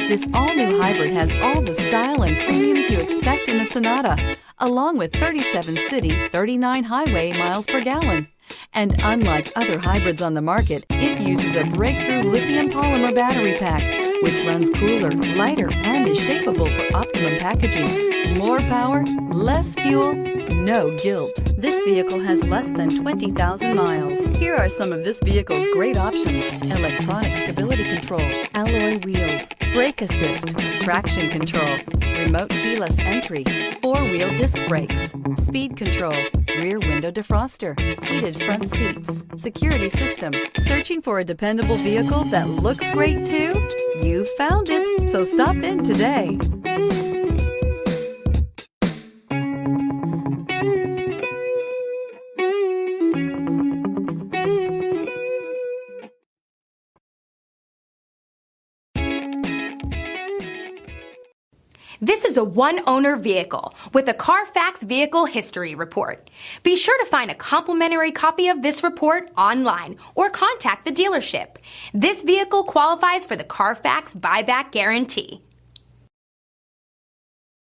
This all-new hybrid has all the style and premiums you expect in a Sonata, along with 37 city, 39 highway miles per gallon. And unlike other hybrids on the market, it uses a breakthrough lithium polymer battery pack, which runs cooler, lighter, and is shapeable for optimum packaging. More power, less fuel, no guilt. This vehicle has less than 20,000 miles. Here are some of this vehicle's great options: electronic stability control, alloy wheels, brake assist, traction control, remote keyless entry, four-wheel disc brakes, speed control, rear window defroster, heated front seats, security system. Searching for a dependable vehicle that looks great too? You found it, so stop in today. This is a one-owner vehicle with a Carfax Vehicle History Report. Be sure to find a complimentary copy of this report online or contact the dealership. This vehicle qualifies for the Carfax Buyback Guarantee.